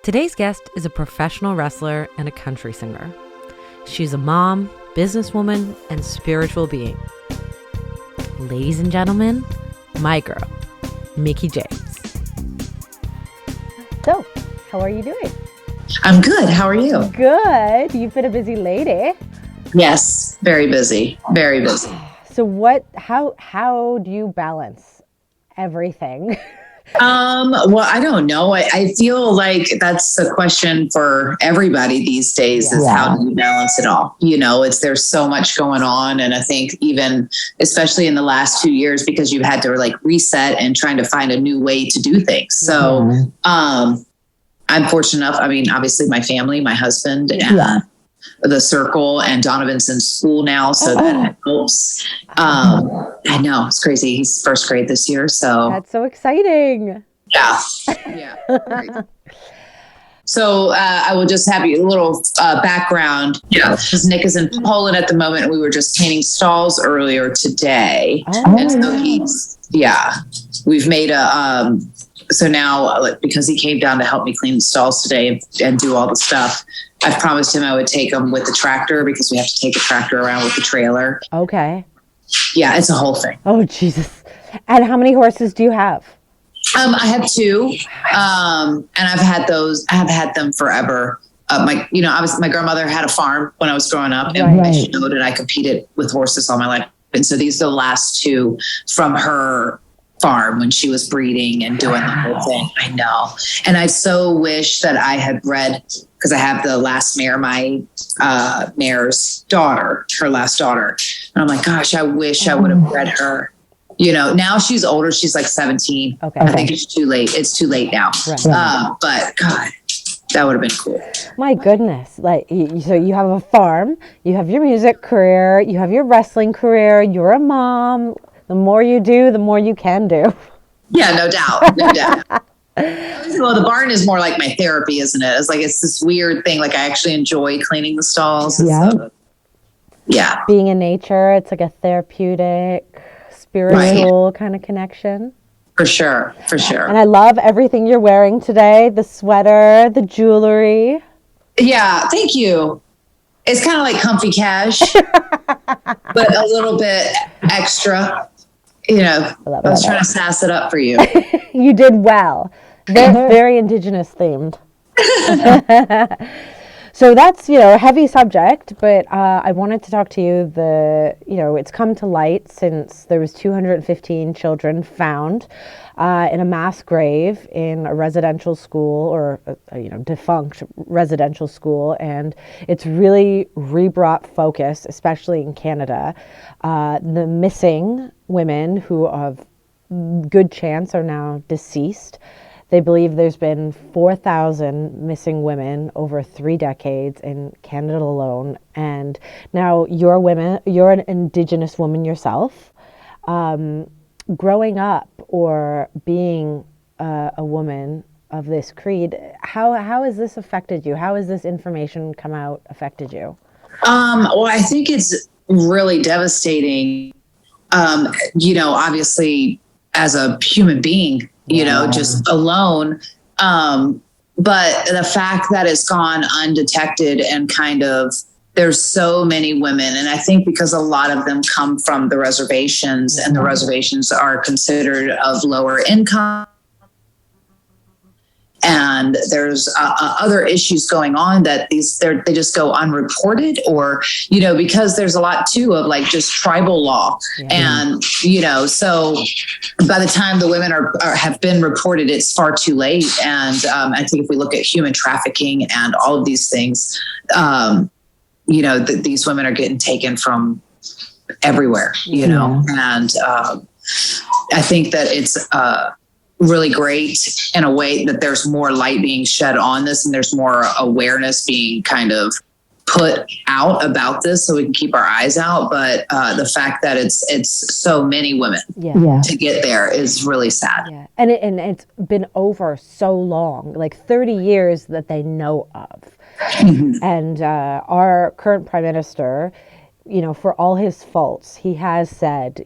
Today's guest is a professional wrestler and a country singer. She's a mom, businesswoman, and spiritual being. Ladies and gentlemen, my girl, Mickie James. So, how are you doing? I'm good. How are you? Good. You've been a busy lady. Yes, very busy. Very busy. So how do you balance everything? Well, I don't know. I feel like that's a question for everybody these days is how do you balance it all? You know, there's so much going on. And I think even, especially in the last 2 years, because you've had to like reset and trying to find a new way to do things. So, I'm fortunate enough. I mean, obviously my family, my husband, and the circle, and Donovan's in school now. So that helps. I know it's crazy. He's first grade this year. So that's so exciting. Yeah. So I will just have you a little background. Yeah. Because Nick is in Poland at the moment. And we were just painting stalls earlier today. And so we've made so now, because he came down to help me clean the stalls today and do all the stuff, I've promised him I would take him with the tractor because we have to take a tractor around with the trailer. Okay. Yeah, it's a whole thing. Oh, Jesus. And how many horses do you have? I have 2, and I've had them forever. My grandmother had a farm when I was growing up, and I showed it. I competed with horses all my life, and so these are the last 2 from her farm when she was breeding and doing the whole thing. I know. And I so wish that I had bred, because I have the last mare, my mare's daughter, her last daughter. And I'm like, gosh, I wish I would have bred her. You know, now she's older. She's like 17. Okay. I think it's too late. It's too late now. Right. But God, that would have been cool. My goodness. So you have a farm, you have your music career, you have your wrestling career, you're a mom. The more you do, the more you can do. Yeah, no doubt. No doubt. Well, the barn is more like my therapy, isn't it? It's this weird thing. Like I actually enjoy cleaning the stalls. Yeah. Being in nature, it's like a therapeutic, spiritual kind of connection. For sure. And I love everything you're wearing today. The sweater, the jewelry. Yeah, thank you. It's kind of like comfy cash, but a little bit extra. You know, I was trying to sass it up for you. You did well. Very Indigenous themed. So that's, a heavy subject, but I wanted to talk to you. It's come to light since there was 215 children found in a mass grave in a residential school or, defunct residential school. And it's really rebrought focus, especially in Canada. The missing women who have good chance are now deceased. They believe there's been 4,000 missing women over 3 decades in Canada alone. And now you're an Indigenous woman yourself. Growing up or being a woman of this creed, how has this affected you? How has this information come out affected you? Well, I think it's really devastating, obviously as a human being, just alone. But the fact that it's gone undetected and kind of, there's so many women. And I think because a lot of them come from the reservations and the reservations are considered of lower income. And there's other issues going on that they just go unreported or, because there's a lot too of like just tribal law. And, so by the time the women have been reported, it's far too late. And I think if we look at human trafficking and all of these things, these women are getting taken from everywhere, and I think that it's really great in a way that there's more light being shed on this and there's more awareness being kind of put out about this so we can keep our eyes out. But the fact that it's so many women to get there is really sad. Yeah. And it's been over so long, like 30 years that they know of. And our current prime minister, for all his faults, he has said,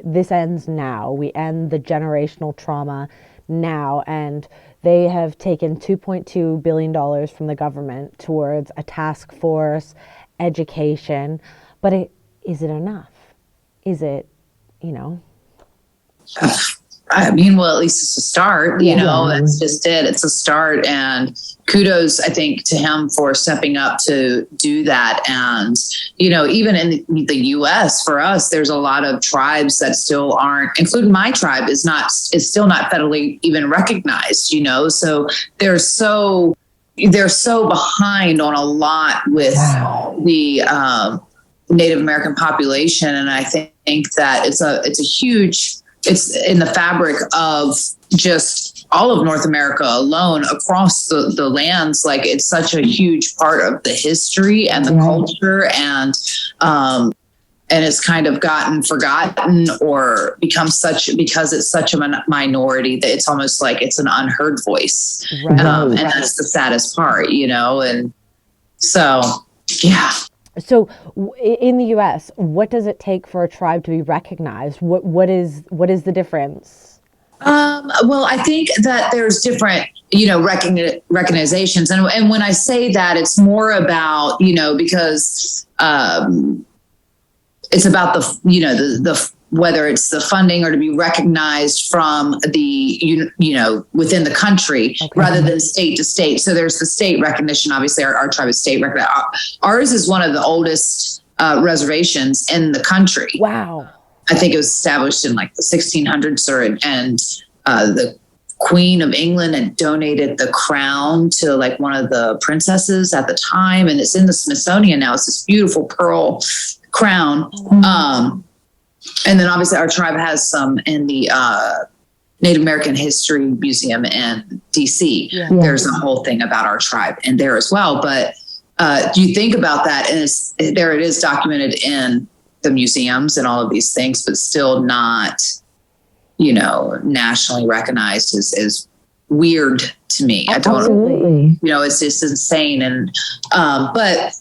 this ends now. We end the generational trauma now. And They have taken $2.2 billion from the government towards a task force, education. But is it enough? Is it, I mean, well, at least it's a start, that's just it. It's a start. And kudos, I think, to him for stepping up to do that. And, even in the US, for us, there's a lot of tribes that still aren't, including my tribe, is still not federally even recognized, so they're so behind on a lot with the Native American population. And I think that it's in the fabric of just all of North America alone, across the lands. Like, it's such a huge part of the history and the culture, and it's kind of gotten forgotten or become because it's such a minority that it's almost like it's an unheard voice. And that's the saddest part, and so, yeah. So in the U.S., what does it take for a tribe to be recognized? What is the difference? Well, I think that there's different, recognizations. And when I say that, it's more about, because it's about the whether it's the funding or to be recognized from the, within the country rather than state to state. So there's the state recognition. Obviously, our tribe is state recognized. Ours is one of the oldest reservations in the country. Wow. I think it was established in like the 1600s, and the Queen of England had donated the crown to like one of the princesses at the time. And it's in the Smithsonian now. It's this beautiful pearl crown. And then obviously our tribe has some in the Native American History Museum in DC. Yeah. There's a whole thing about our tribe in there as well. But you think about that, and there it is documented in the museums and all of these things, but still not, nationally recognized is weird to me. Absolutely. It's just insane. And, but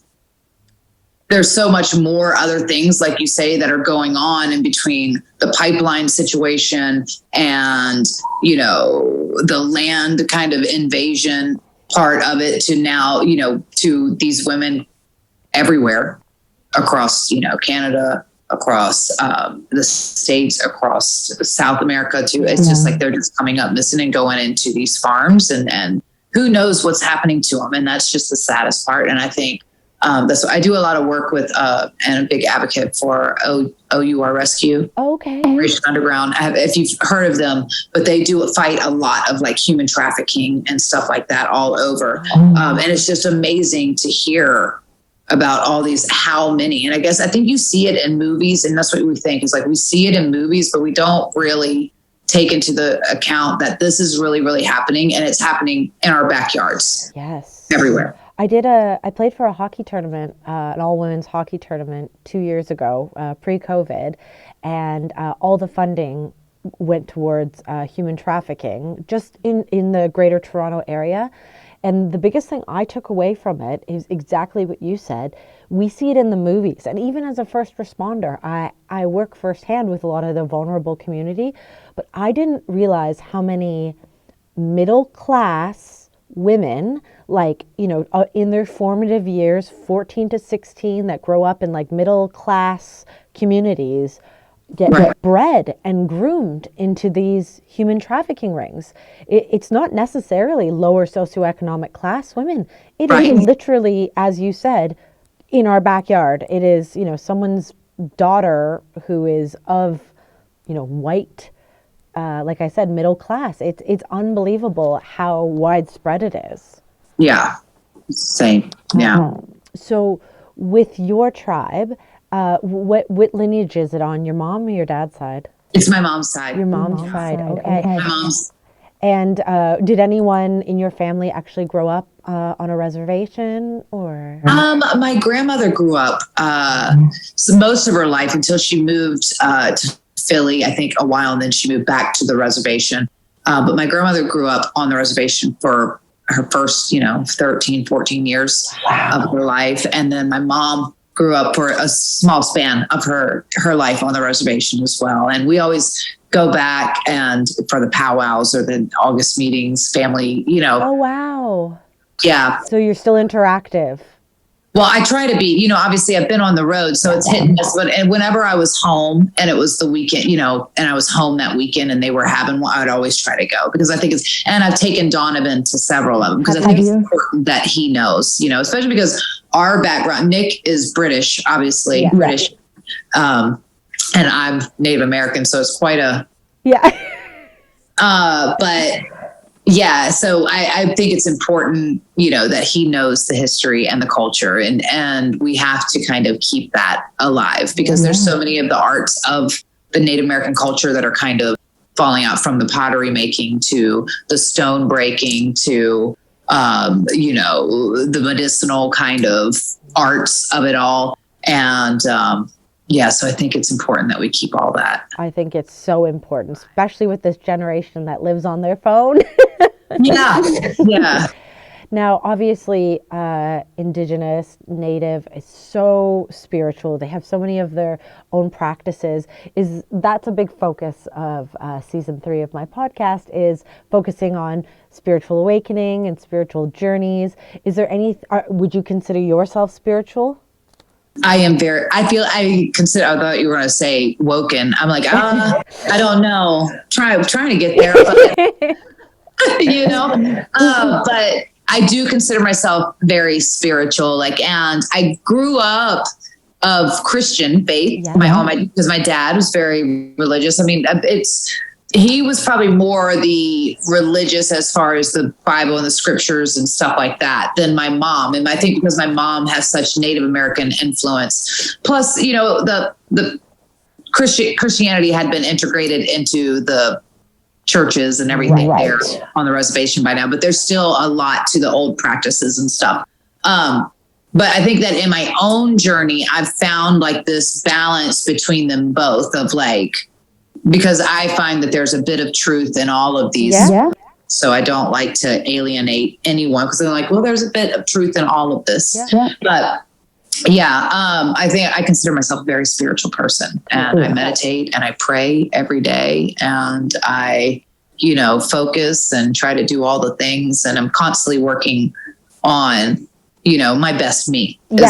there's so much more other things, like you say, that are going on in between the pipeline situation and, the land kind of invasion part of it to now, to these women everywhere across, Canada, across the States, across South America too. It's just like they're just coming up missing and going into these farms and who knows what's happening to them. And that's just the saddest part. And I think that's what I do a lot of work with and a big advocate for OUR Rescue. Okay. Operation Underground. If you've heard of them, but they do fight a lot of like human trafficking and stuff like that all over. And it's just amazing to hear about all these, how many. And I think you see it in movies, and that's what we think is like, we see it in movies, but we don't really take into the account that this is really, really happening, and it's happening in our backyards. Yes. Everywhere. I played for a hockey tournament, an all-women's hockey tournament 2 years ago, pre-COVID, and all the funding went towards human trafficking just in the greater Toronto area. And the biggest thing I took away from it is exactly what you said. We see it in the movies. And even as a first responder, I work firsthand with a lot of the vulnerable community, but I didn't realize how many middle-class women, like, in their formative years, 14 to 16, that grow up in like middle-class communities, get bred and groomed into these human trafficking rings. It's not necessarily lower socioeconomic class women. It is literally, as you said, in our backyard. It is, someone's daughter who is of, white, like I said, middle class. It's unbelievable how widespread it is. Yeah, same. Yeah. So with your tribe, what lineage is it on? Your mom or your dad's side? It's my mom's side. Your mom's side. Okay. My mom's. And did anyone in your family actually grow up on a reservation, or? My grandmother grew up so most of her life until she moved to Philly, I think a while, and then she moved back to the reservation. But my grandmother grew up on the reservation for her first, 13, 14 years of her life. And then my mom grew up for a small span of her life on the reservation as well. And we always go back and for the powwows or the August meetings, family, Oh, wow. Yeah. So you're still interactive. Well, I try to be, obviously I've been on the road, so it's hit and miss. And whenever I was home and it was the weekend, and I was home that weekend and they were having one, I would always try to go because I think and I've taken Donovan to several of them because I think it's important that he knows, especially because our background, Nick is British, obviously British. And I'm Native American, so it's quite a, but yeah, so I think it's important, that he knows the history and the culture and we have to kind of keep that alive because there's so many of the arts of the Native American culture that are kind of falling out, from the pottery making to the stone breaking to, the medicinal kind of arts of it all. And, so I think it's important that we keep all that. I think it's so important, especially with this generation that lives on their phone. Yeah. Now, obviously, Indigenous, Native is so spiritual. They have so many of their own practices. That's a big focus of season 3 of my podcast, is focusing on spiritual awakening and spiritual journeys. Is there would you consider yourself spiritual? I thought you were going to say woken. I'm like, I don't know. Trying to get there, but, but I do consider myself very spiritual. And I grew up of Christian faith, because my dad was very religious. I mean, he was probably more the religious as far as the Bible and the scriptures and stuff like that than my mom. And I think because my mom has such Native American influence, plus, the Christianity had been integrated into the churches and everything there on the reservation by now, but there's still a lot to the old practices and stuff. But I think that in my own journey, I've found this balance between them both of because I find that there's a bit of truth in all of these. Yeah. So I don't like to alienate anyone because I'm well, there's a bit of truth in all of this. Yeah. But I think I consider myself a very spiritual person, and I meditate and I pray every day, and I, focus and try to do all the things, and I'm constantly working on, my best me. And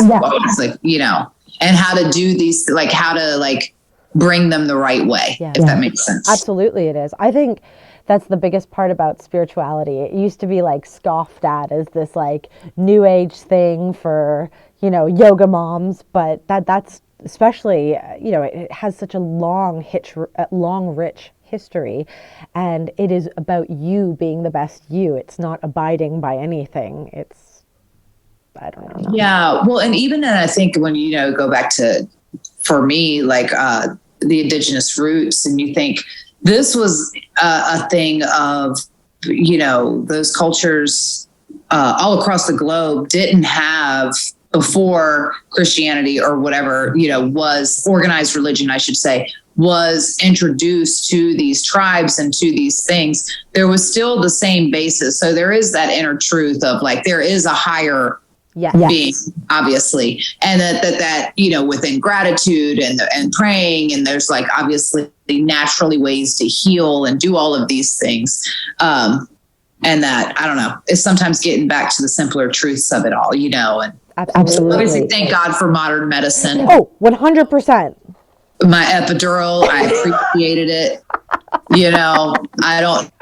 how to do these, how to bring them the right way, if that makes sense. Absolutely, it is. I think that's the biggest part about spirituality. It used to be scoffed at as this new age thing for, yoga moms, but that's especially, it has such a long, rich history, and it is about you being the best you. It's not abiding by anything. I don't know. Yeah. Well, and even then I think when, go back to, for me, the Indigenous roots, and you think this was a thing of, those cultures all across the globe didn't have, before Christianity or whatever, was organized religion, I should say, was introduced to these tribes and to these things, there was still the same basis. So there is that inner truth of there is a higher being, obviously, and that within gratitude and praying, and there's obviously naturally ways to heal and do all of these things, and that, I don't know, it's sometimes getting back to the simpler truths of it all, and absolutely. Obviously, thank God for modern medicine. Oh, 100%. My epidural, I appreciated it. I don't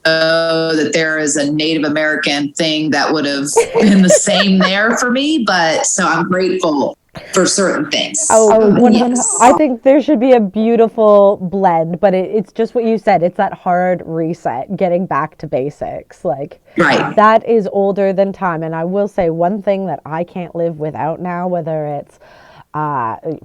that there is a Native American thing that would have been the same there for me, but so I'm grateful for certain things. Yes. I think there should be a beautiful blend, but it's just what you said. It's that hard reset, getting back to basics. Right. That is older than time. And I will say one thing that I can't live without now, whether it's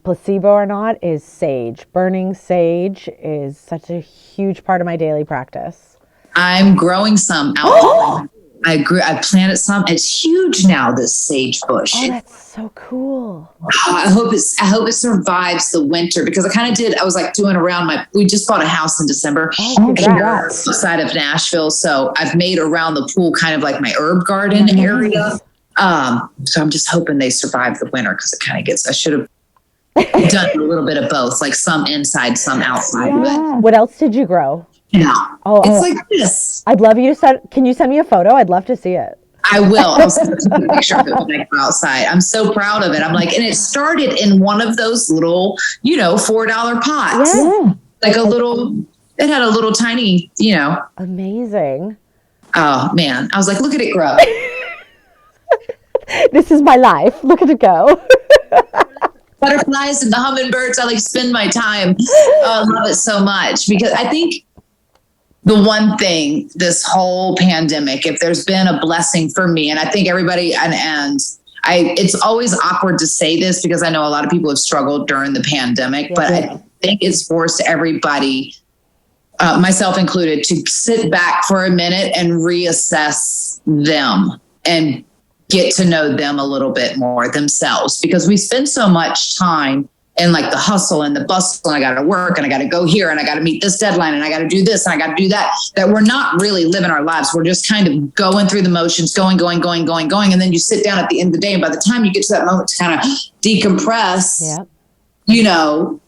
placebo or not, is sage. Burning sage is such a huge part of my daily practice. I'm growing some out. I planted some. It's huge now, this sage bush. Oh, that's so cool. I hope it survives the winter, because I was doing around we just bought a house in December outside of Nashville. So I've made around the pool kind of my herb garden area. So I'm just hoping they survive the winter, because it kind of gets, I should have I've done a little bit of both, like some inside, some outside. Yeah. What else did you grow? Yeah. It's like this. I'd love you to can you send me a photo? I'd love to see it. I will. I'll send you a picture of it when I go outside. I'm so proud of it. I'm like, and it started in one of those little, $4 pots. Yeah. Like it had a little tiny, Amazing. Oh man. I was like, look at it grow. This is my life. Look at it go. Butterflies and the hummingbirds. I like spend my time. I love it so much because I think the one thing this whole pandemic, if there's been a blessing for me, and I think everybody, it's always awkward to say this because I know a lot of people have struggled during the pandemic, but I think it's forced everybody, myself included, to sit back for a minute and reassess them and get to know them a little bit more themselves, because we spend so much time in like the hustle and the bustle, and I got to work and I got to go here and I got to meet this deadline and I got to do this and I got to do that we're not really living our lives. We're just kind of going through the motions, going. And then you sit down at the end of the day. And by the time you get to that moment to kind of decompress,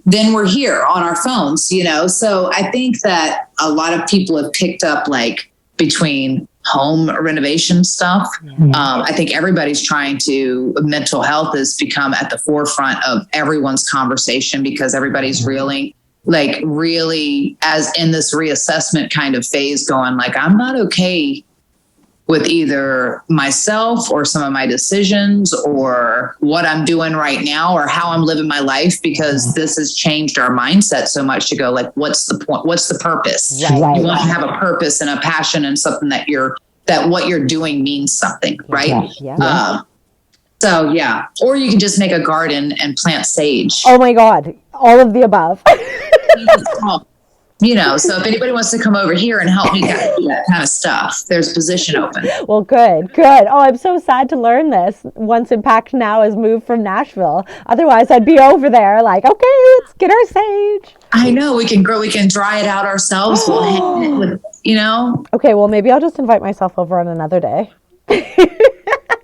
then we're here on our phones, So I think that a lot of people have picked up like between home renovation stuff. I think everybody's mental health has become at the forefront of everyone's conversation because everybody's really as in this reassessment kind of phase going like, I'm not okay with either myself or some of my decisions or what I'm doing right now or how I'm living my life, because this has changed our mindset so much to go like, what's the point? What's the purpose? Right. You want to have a purpose and a passion and something that what you're doing means something. Right. Yeah. So yeah. Or you can just make a garden and plant sage. Oh my God. All of the above. So if anybody wants to come over here and help me do that kind of stuff, there's a position open. Well, good. Oh, I'm so sad to learn this once Impact Now has moved from Nashville. Otherwise, I'd be over there like, okay, let's get our sage. I know we can dry it out ourselves. We'll hang it with, Okay, well, maybe I'll just invite myself over on another day.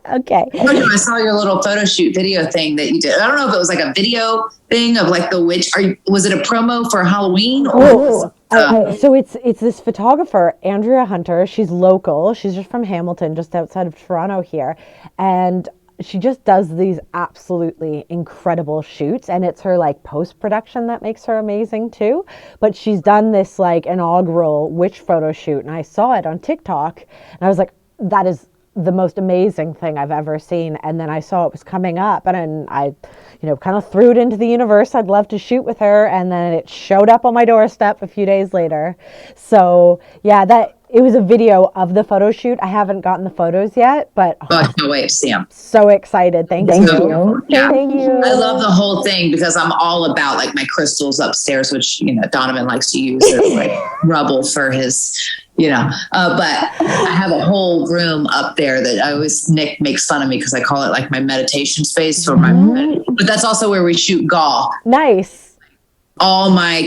Okay. I saw your little photo shoot video thing that you did. I don't know if it was like a video thing of like the witch. Was it a promo for Halloween? Or so it's this photographer, Andrea Hunter. She's local. She's just from Hamilton, just outside of Toronto here. And she just does these absolutely incredible shoots. And it's her like post-production that makes her amazing too. But she's done this like inaugural witch photo shoot. And I saw it on TikTok and I was like, that is the most amazing thing I've ever seen. And then I saw it was coming up and I, kind of threw it into the universe. I'd love to shoot with her. And then it showed up on my doorstep a few days later. So yeah, it was a video of the photo shoot. I haven't gotten the photos yet, but I can't wait to see them. So excited. Thank you. Yeah. Thank you. I love the whole thing because I'm all about like my crystals upstairs, which, Donovan likes to use as like rubble for his, but I have a whole room up there that Nick makes fun of me because I call it like my meditation space for but that's also where we shoot gall. Nice. All my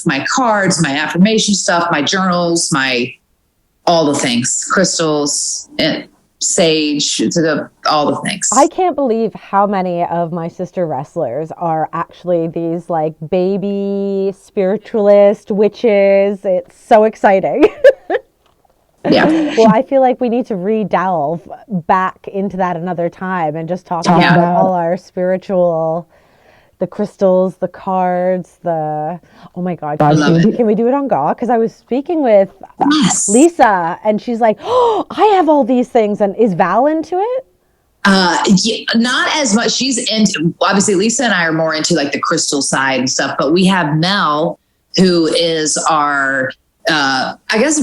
my cards, my affirmation stuff, my journals, all the things, crystals, and sage, all the things. I can't believe how many of my sister wrestlers are actually these like baby spiritualist witches. It's so exciting. Yeah. Well, I feel like we need to re-delve back into that another time and just talk about all our spiritual, the crystals, the cards, oh my God. Can we do it on Gaw? Because I was speaking with Lisa and she's like, oh, I have all these things. And is Val into it? Not as much. She's into, obviously Lisa and I are more into like the crystal side and stuff, but we have Mel, who is our,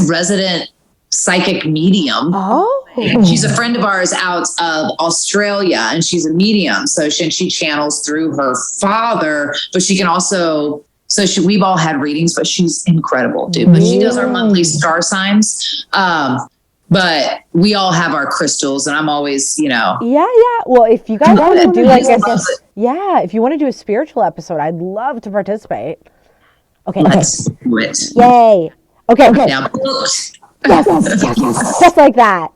resident psychic medium. Oh. She's a friend of ours out of Australia and she's a medium. So she channels through her father, but she can also, we've all had readings, but she's incredible, dude. But she does our monthly star signs. But we all have our crystals and I'm always, Yeah. Well, if you guys want to do if you want to do a spiritual episode, I'd love to participate. Okay. Let's do it. Yay. Okay. Yeah. Yes. Just like that.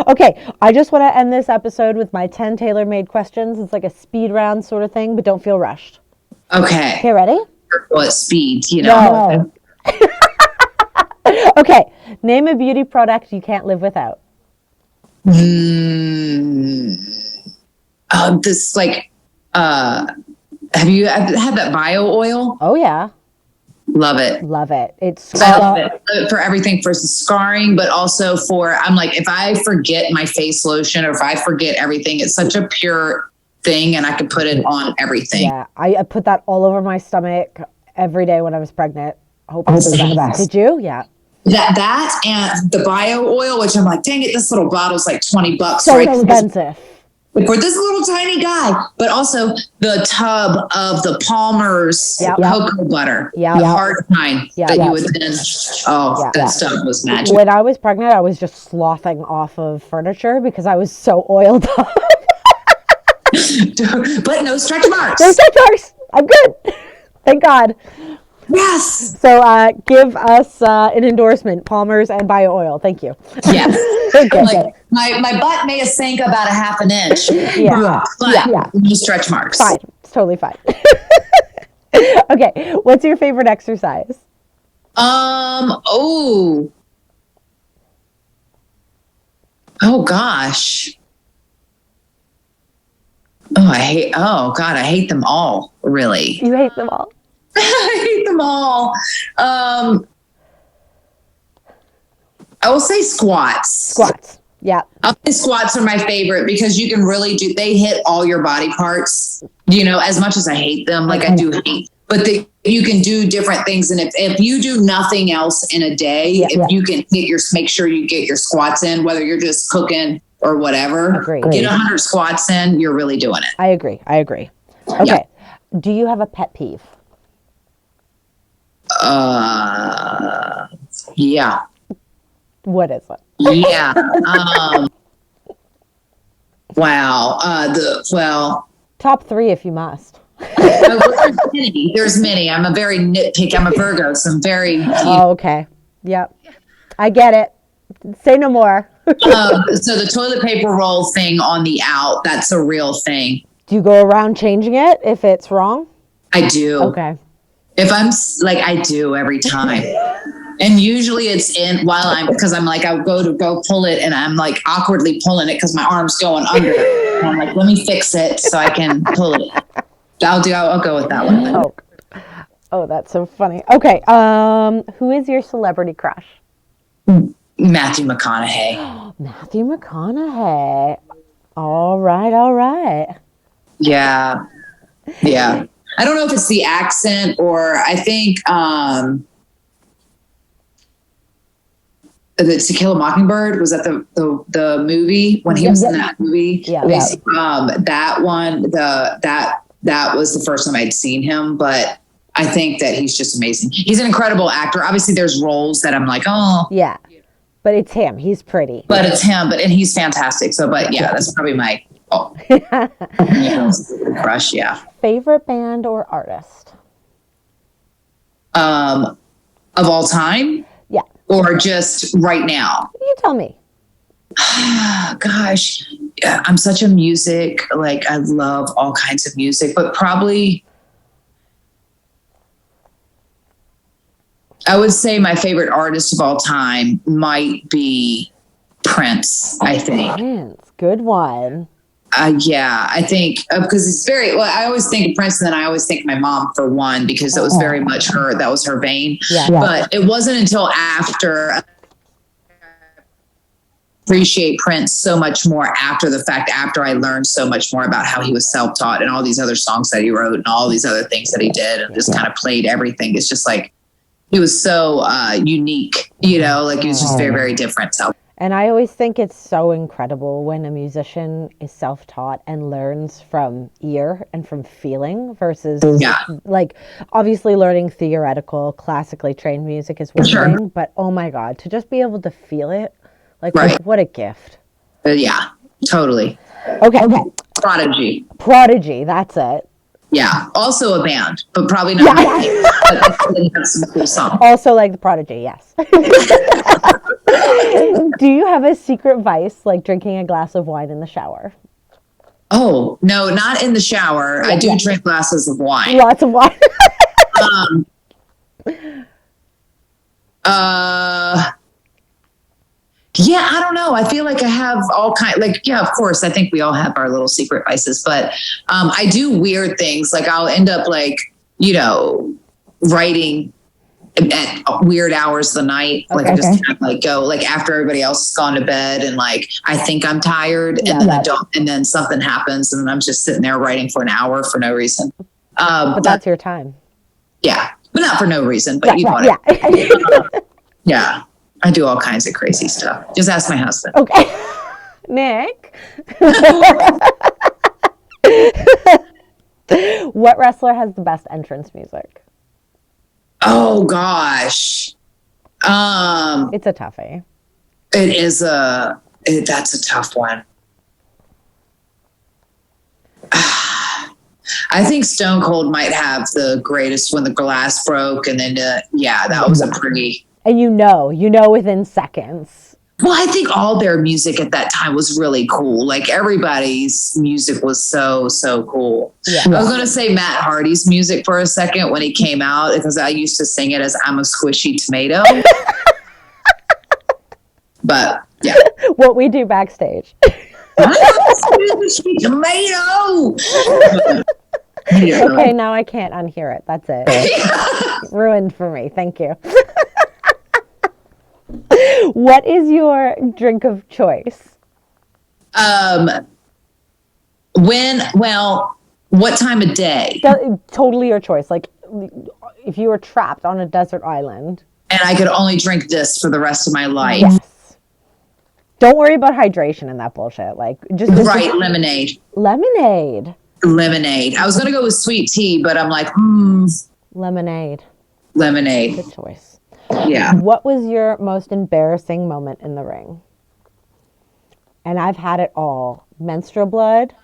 Okay, I just want to end this episode with my 10 tailor-made questions. It's like a speed round sort of thing, but don't feel rushed. Okay. Okay, ready? What speed, you know? No. Okay, name a beauty product you can't live without. This like, have you had that bio oil? Oh, yeah. Love it. Love it. It's I love it for everything, for scarring, but also for, I'm like, if I forget my face lotion or if I forget everything, it's such a pure thing and I could put it on everything. Yeah, I put that all over my stomach every day when I was pregnant. I hope it's the best. Did you? Yeah. That and the bio oil, which I'm like, dang it, this little bottle's like $20. So expensive. For this little tiny guy, but also the tub of the Palmer's cocoa butter, the hard kind that you would then, that stuff was magic. When I was pregnant, I was just sloughing off of furniture because I was so oiled up. But no stretch marks. No stretch marks. I'm good. Thank God. Yes. So give us an endorsement, Palmer's and Bio Oil. Thank you. Yes. Okay. Like, my butt may have sank about a half an inch. But no stretch marks. Fine. It's totally fine. Okay. What's your favorite exercise? Oh gosh. I hate them all, really. You hate them all? I hate them all. I will say squats. Squats. Yeah. I'll say squats are my favorite because you can really they hit all your body parts, you know, as much as I hate them, like I do hate, but you can do different things. And if you do nothing else in a day, you can make sure you get your squats in, whether you're just cooking or whatever, get 100 squats in, you're really doing it. I agree. Okay. Yeah. Do you have a pet peeve? Yeah. What is it? Yeah. Wow. Top 3 if you must. There's many. I'm a very nitpicky. I'm a Virgo, so I'm very. Okay. Yep. I get it. Say no more. So the toilet paper roll thing on the out, that's a real thing. Do you go around changing it if it's wrong? I do. Okay. If I'm like, I do every time. And usually it's because I'm like, I'll go pull it and I'm like awkwardly pulling it because my arm's going under. And I'm like, let me fix it so I can pull it. I'll go with that one. Oh, that's so funny. Okay. Who is your celebrity crush? Matthew McConaughey. Matthew McConaughey. All right. Yeah. I don't know if it's the accent or I think the To Kill a Mockingbird, was that the movie when he was in that movie? Yeah. That one, that was the first time I'd seen him, but I think that he's just amazing. He's an incredible actor. Obviously there's roles that I'm like, yeah, but it's him. He's pretty. But it's him, and he's fantastic. So, but yeah, that's probably my crush. Yeah. Favorite band or artist? Of all time? Yeah. Or just right now? You tell me. Gosh, I'm such a music, like I love all kinds of music, but probably I would say my favorite artist of all time might be Prince, I think. Prince, good one. Yeah, I think because it's very, I always think of Prince and then I always think of my mom for one, because it was very much that was her vein. Yeah. But it wasn't until after I appreciate Prince so much more after the fact, after I learned so much more about how he was self-taught and all these other songs that he wrote and all these other things that he did and just kind of played everything. It's just like, he was so unique, you know, like he was just very, very different. So. And I always think it's so incredible when a musician is self-taught and learns from ear and from feeling versus like obviously learning theoretical, classically trained music is one thing, but oh my God, to just be able to feel it, like what a gift. Yeah, totally. Okay. Prodigy, that's it. Yeah, also a band, but probably not. Yeah. But have some cool songs. Also like the Prodigy, yes. Do you have a secret vice, like drinking a glass of wine in the shower? Oh, no, not in the shower. I do drink glasses of wine. Lots of wine. Yeah, I don't know. I feel like I have all of course, I think we all have our little secret vices, but I do weird things. Like I'll end up writing at weird hours of the night. Like I just kind of go after everybody else has gone to bed, and I think I'm tired, and then I don't, and then something happens, and then I'm just sitting there writing for an hour for no reason. But that's your time. Yeah, but not for no reason. But yeah, I do all kinds of crazy stuff. Just ask my husband. Okay, Nick. What wrestler has the best entrance music? Oh gosh. It's a toughie. That's a tough one. I think Stone Cold might have the greatest when the glass broke, and then that was a pretty. And you know within seconds. Well, I think all their music at that time was really cool. Like everybody's music was so cool. Yeah. I was going to say Matt Hardy's music for a second when he came out, because I used to sing it as "I'm a squishy tomato." But yeah, what we do backstage. I'm a squishy tomato. Okay, now I can't unhear it. That's it. Ruined for me. Thank you. What is your drink of choice? What time of day? Totally your choice. Like if you were trapped on a desert island. And I could only drink this for the rest of my life. Yes. Don't worry about hydration and that bullshit. Like just lemonade. Lemonade. I was going to go with sweet tea, but I'm like, Lemonade. Good choice. Yeah. What was your most embarrassing moment in the ring? And I've had it all. Menstrual blood,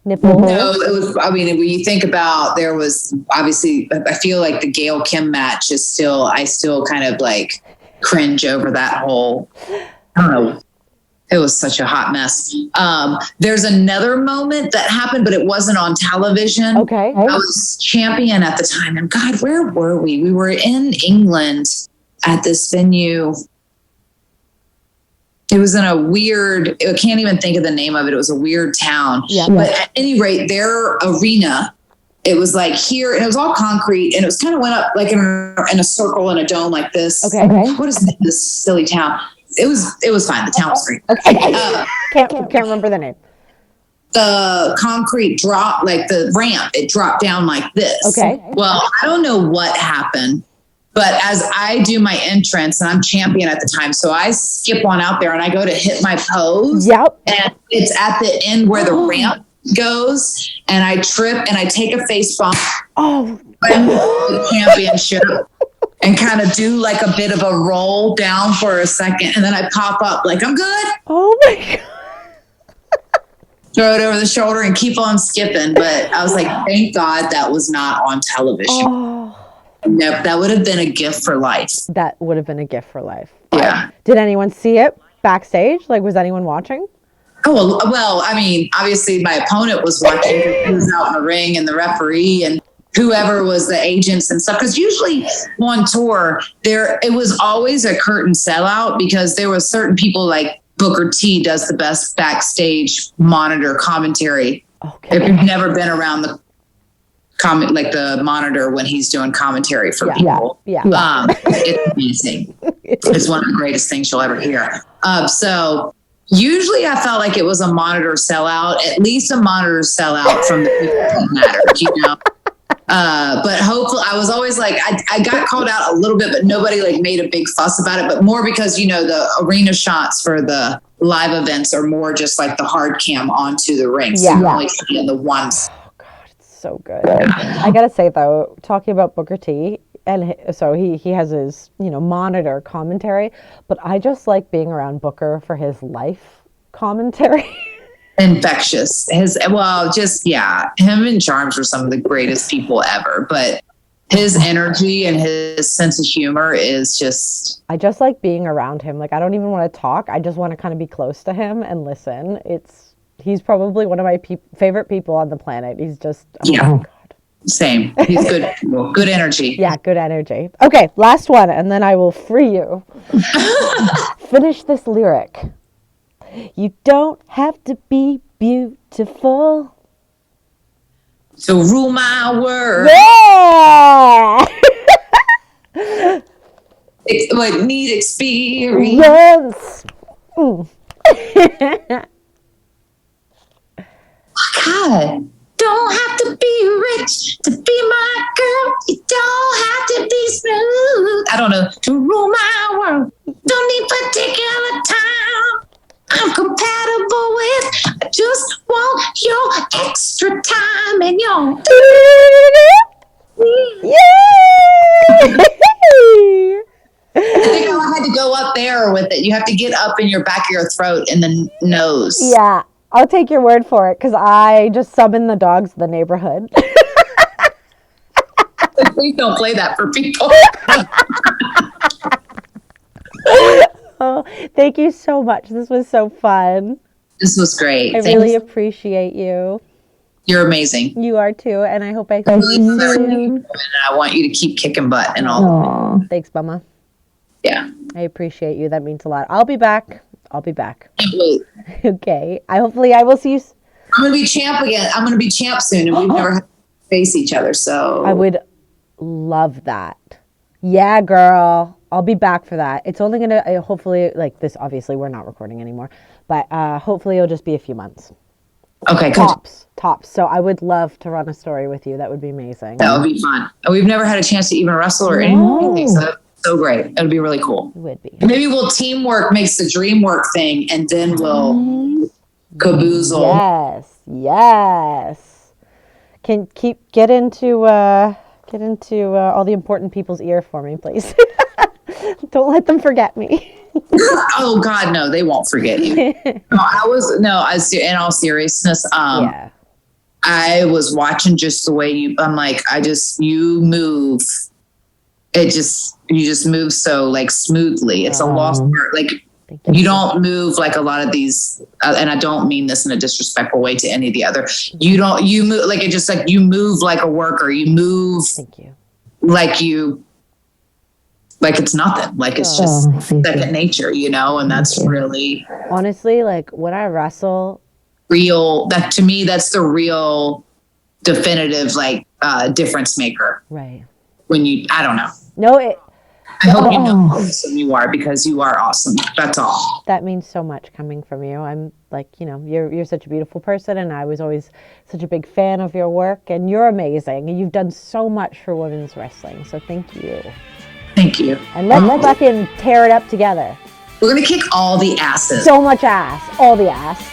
nipples. No, it was, when you think about, there was obviously, I feel like the Gail Kim match is I still kind of cringe over that whole, I don't know. It was such a hot mess. There's another moment that happened, but it wasn't on television. Okay. I was champion at the time. And God, where were we? We were in England at this venue. It was in a weird, I can't even think of the name of it. It was a weird town. Yeah. But at any rate, their arena, it was here, and it was all concrete, and it was kind of went up in a circle in a dome like this. Okay. What is this silly town? It was fine. The town was great. Okay. Can't remember the name. The concrete dropped, the ramp, it dropped down like this. Okay. Well, I don't know what happened, but as I do my entrance, and I'm champion at the time, so I skip on out there and I go to hit my pose. Yep. And it's at the end where the ramp goes, and I trip and I take a face bump. Oh. The championship. And kind of do a bit of a roll down for a second. And then I pop up I'm good. Oh my God. Throw it over the shoulder and keep on skipping. But I was thank God that was not on television. Oh. No, that would have been a gift for life. That would have been a gift for life. Yeah. Did anyone see it backstage? Was anyone watching? Oh, well, obviously my opponent was watching. He was out in the ring, and the referee and whoever was the agents and stuff. Because usually on tour, it was always a curtain sellout, because there was certain people like Booker T does the best backstage monitor commentary. Okay. If you've never been around the the monitor when he's doing commentary for people. Yeah. It's amazing. It's one of the greatest things you'll ever hear. So usually I felt like it was a monitor sellout, at least a monitor sellout from the people that mattered, but hopefully I was always I got called out a little bit, but nobody made a big fuss about it, but more because, the arena shots for the live events are more just the hard cam onto the ring. So you're only seeing the ones. Oh God, it's so good. I gotta say though, talking about Booker T, and so he has his, monitor commentary, but I just like being around Booker for his life commentary. Infectious. Him and Charms were some of the greatest people ever, but His energy and his sense of humor is just... I just like being around him. Like, I don't even want to talk. I just want to kind of be close to him and listen. He's probably one of my favorite people on the planet. He's just, oh my God. Same. He's good. Good energy. Yeah, good energy. Okay, last one, and then I will free you. Finish this lyric. You don't have to be beautiful to rule my world. Yeah! Like, need experience. Yes. God. Don't have to be rich to be my girl. You don't have to be smooth. I don't know. To rule my world. Don't need particular time. I'm compatible with. I just want your extra time and your. Yay! I think I had to go up there with it. You have to get up in your back of your throat and the nose. Yeah. I'll take your word for it because I just summon the dogs of the neighborhood. Please don't play that for people. Oh, thank you so much. This was so fun. This was great. I really appreciate you. You're amazing. You are too, and I hope I see you soon. And I want you to keep kicking butt and all. Thanks, Mama. Yeah. I appreciate you. That means a lot. I'll be back. Can't wait. Okay. Hopefully I will see you. I'm going to be champ again. I'm going to be champ soon, and we've never had to face each other, so. I would love that. Yeah, girl. I'll be back for that. It's only going to, hopefully, like this, obviously we're not recording anymore, but hopefully it'll just be a few months. Okay, cool. Tops. So I would love to run a story with you. That would be amazing. That would be fun. We've never had a chance to even wrestle or anything, so so great. It would be really cool. It would be. Maybe we'll teamwork makes the dream work thing, and then we'll caboozle. Yes. Can get into all the important people's ear for me, please. Don't let them forget me. Oh God, no, they won't forget you. In all seriousness, I was watching just the way you move. You just move so like smoothly. It's a lost art. Like you don't move like a lot of these, and I don't mean this in a disrespectful way to any of the other. You move like it just like you move like a worker. You move. Thank you. Like it's nothing. Like it's just second nature, and that's really honestly like when I wrestle. Real. That to me, that's the real definitive like difference maker. Right. When I don't know. No, I hope you know how awesome you are because you are awesome. That's all. That means so much coming from you. I'm like, you're such a beautiful person, and I was always such a big fan of your work, and you're amazing, and you've done so much for women's wrestling. So thank you. Thank you. And let's fucking tear it up together. We're gonna kick all the asses. So much ass. All the ass.